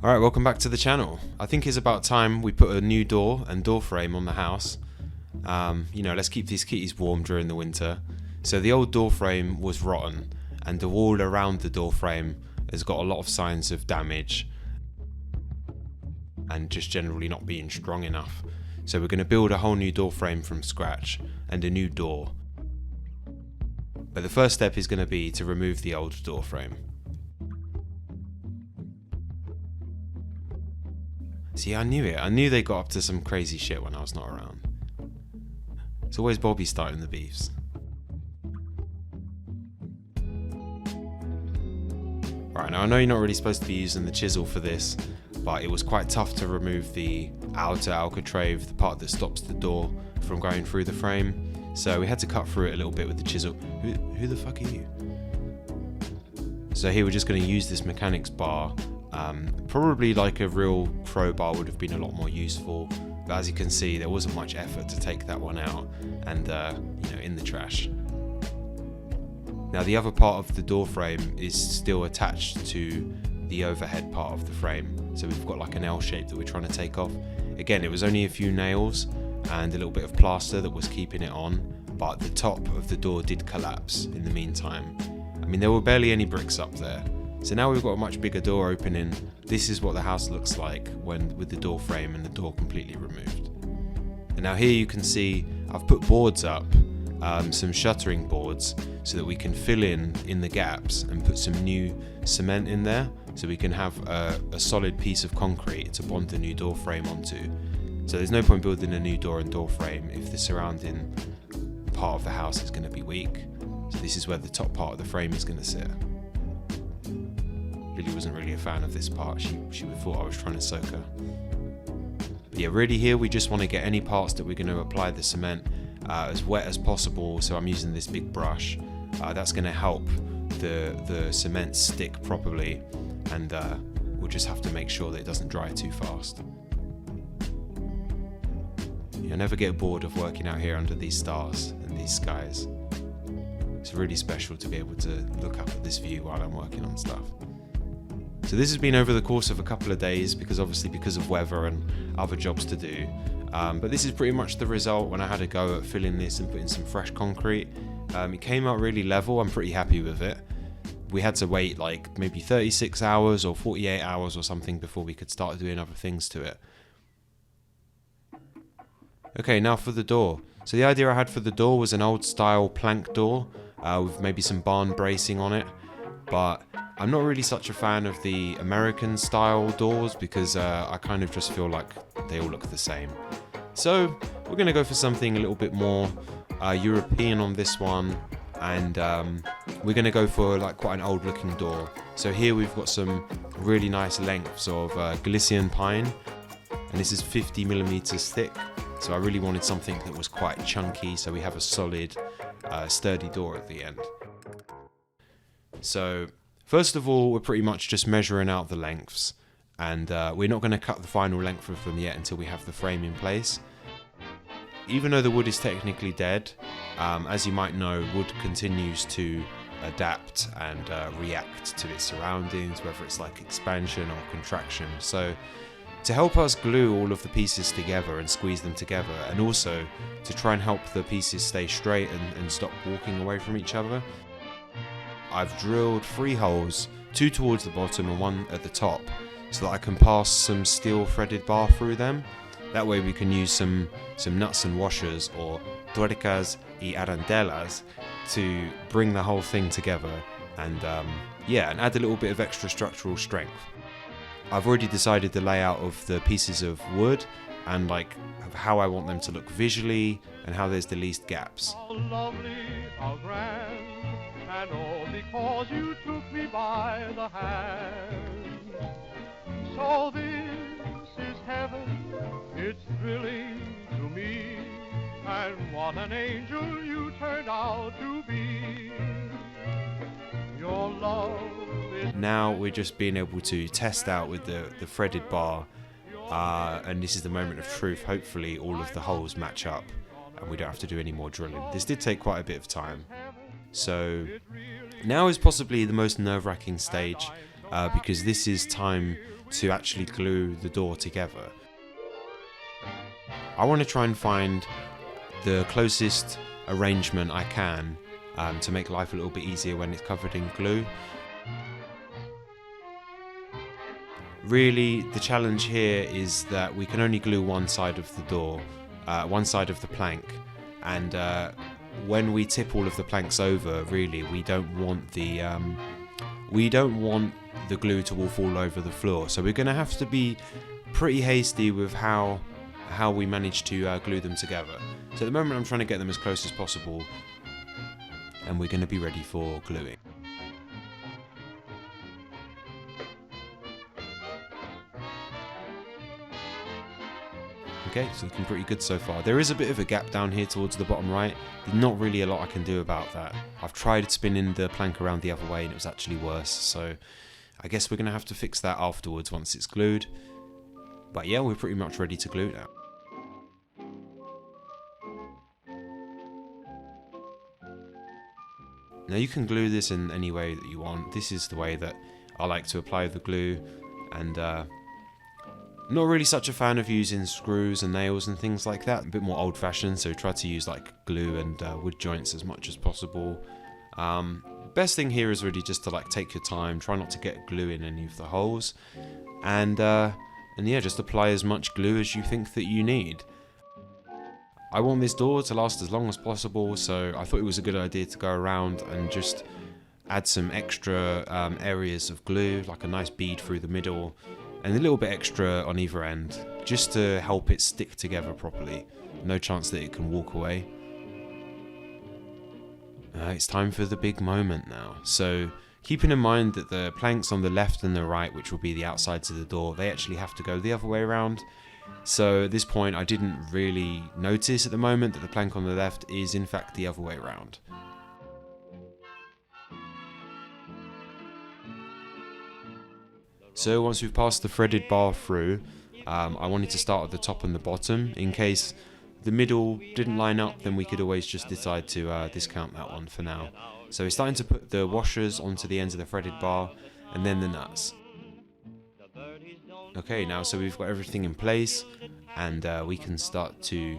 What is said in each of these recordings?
Alright, welcome back to the channel. I think it's about time we put a new door and door frame on the house. Let's keep these kitties warm during the winter. So the old door frame was rotten, and the wall around the door frame has got a lot of signs of damage and just generally not being strong enough. So we're going to build a whole new door frame from scratch and a new door. But the first step is going to be to remove the old door frame. See, I knew it. I knew they got up to some crazy shit when I was not around. It's always Bobby starting the beefs. Right, now I know you're not really supposed to be using the chisel for this, but it was quite tough to remove the outer alcove, the part that stops the door from going through the frame. So we had to cut through it a little bit with the chisel. Who the fuck are you? So here we're just going to use this mechanics bar. Probably like a real crowbar would have been a lot more useful, but as you can see there wasn't much effort to take that one out and in the trash. Now the other part of the door frame is still attached to the overhead part of the frame, so we've got like an L shape that we're trying to take off. Again, it was only a few nails and a little bit of plaster that was keeping it on, but the top of the door did collapse in the meantime. I mean, there were barely any bricks up there. So now we've got a much bigger door opening. This is what the house looks like with the door frame and the door completely removed. And now here you can see I've put boards up, some shuttering boards, so that we can fill in the gaps and put some new cement in there, so we can have a solid piece of concrete to bond the new door frame onto. So there's no point building a new door and door frame if the surrounding part of the house is going to be weak. So this is where the top part of the frame is going to sit. Lily wasn't really a fan of this part. She would thought I was trying to soak her. But yeah, really here we just want to get any parts that we're going to apply the cement as wet as possible. So I'm using this big brush. That's going to help the cement stick properly, and we'll just have to make sure that it doesn't dry too fast. I never get bored of working out here under these stars and these skies. It's really special to be able to look up at this view while I'm working on stuff. So this has been over the course of a couple of days because of weather and other jobs to do. But this is pretty much the result when I had a go at filling this and putting some fresh concrete. It came out really level. I'm pretty happy with it. We had to wait like maybe 36 hours or 48 hours or something before we could start doing other things to it. Okay, now for the door. So the idea I had for the door was an old style plank door with maybe some barn bracing on it. But I'm not really such a fan of the American style doors because I kind of just feel like they all look the same. So we're going to go for something a little bit more European on this one, and we're going to go for like quite an old looking door. So here we've got some really nice lengths of Galician pine, and this is 50mm thick. So I really wanted something that was quite chunky, so we have a solid sturdy door at the end. So first of all, we're pretty much just measuring out the lengths, and we're not going to cut the final length of them yet until we have the frame in place. Even though the wood is technically dead, as you might know, wood continues to adapt and react to its surroundings, whether it's like expansion or contraction. So to help us glue all of the pieces together and squeeze them together, and also to try and help the pieces stay straight and stop walking away from each other, I've drilled 3 holes, 2 towards the bottom and 1 at the top, so that I can pass some steel threaded bar through them. That way we can use some nuts and washers, or tuercas y arandelas, to bring the whole thing together and add a little bit of extra structural strength. I've already decided the layout of the pieces of wood and like how I want them to look visually and how there's the least gaps. How lovely, how grand, and all because you took me by the hand. So this is heaven, it's thrilling to me, and what an angel you turned out to be. Your love is... Now we're just being able to test out with the threaded bar, and this is the moment of truth. Hopefully all of the holes match up and we don't have to do any more drilling. This did take quite a bit of time. So now is possibly the most nerve-wracking stage. because this is time to actually glue the door together. I want to try and find the closest arrangement I can to make life a little bit easier when it's covered in glue. Really, the challenge here is that we can only glue one side of the door, one side of the plank, and when we tip all of the planks over, really, we don't want the glue to all fall over the floor. So we're going to have to be pretty hasty with how we manage to glue them together. So at the moment I'm trying to get them as close as possible, and we're going to be ready for gluing. Okay, so looking pretty good so far. There is a bit of a gap down here towards the bottom right. There's not really a lot I can do about that. I've tried spinning the plank around the other way and it was actually worse, so I guess we're going to have to fix that afterwards once it's glued. But yeah, we're pretty much ready to glue now. Now you can glue this in any way that you want. This is the way that I like to apply the glue, and not really such a fan of using screws and nails and things like that. A bit more old fashioned, so try to use like glue and wood joints as much as possible. Best thing here is really just to like take your time, try not to get glue in any of the holes, and yeah, just apply as much glue as you think that you need. I want this door to last as long as possible, so I thought it was a good idea to go around and just add some extra areas of glue, like a nice bead through the middle and a little bit extra on either end, just to help it stick together properly. No chance that it can walk away. It's time for the big moment now. So keeping in mind that the planks on the left and the right, which will be the outsides of the door, they actually have to go the other way around. So at this point I didn't really notice at the moment that the plank on the left is in fact the other way around. So once we've passed the threaded bar through, I wanted to start at the top and the bottom. In case the middle didn't line up, then we could always just decide to discount that one for now. So we're starting to put the washers onto the ends of the threaded bar and then the nuts. Okay, now so we've got everything in place, and we can start to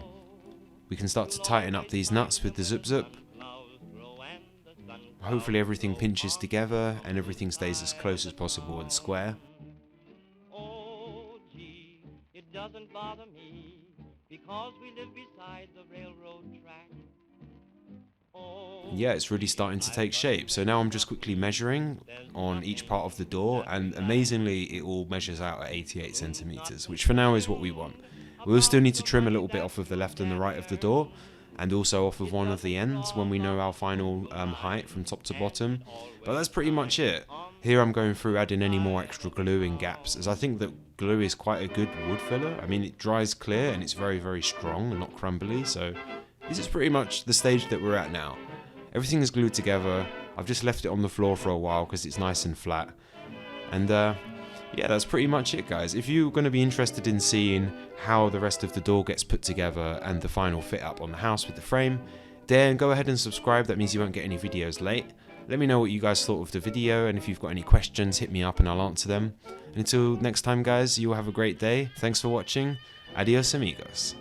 tighten up these nuts with the zip zip. Hopefully everything pinches together and everything stays as close as possible and square. Oh, gee, it doesn't bother me because we live beside the railroad track. Yeah, it's really starting to take shape. So now I'm just quickly measuring on each part of the door, and amazingly it all measures out at 88 centimeters, which for now is what we want. We'll still need to trim a little bit off of the left and the right of the door, and also off of one of the ends when we know our final height from top to bottom. But that's pretty much it. Here I'm going through adding any more extra glue in gaps, as I think that glue is quite a good wood filler. I mean, it dries clear and it's very, very strong and not crumbly, so this is pretty much the stage that we're at now. Everything is glued together. I've just left it on the floor for a while because it's nice and flat. And yeah, that's pretty much it, guys. If you're going to be interested in seeing how the rest of the door gets put together and the final fit up on the house with the frame, then go ahead and subscribe. That means you won't get any videos late. Let me know what you guys thought of the video, and if you've got any questions, hit me up and I'll answer them. And until next time, guys, you all have a great day. Thanks for watching. Adios, amigos.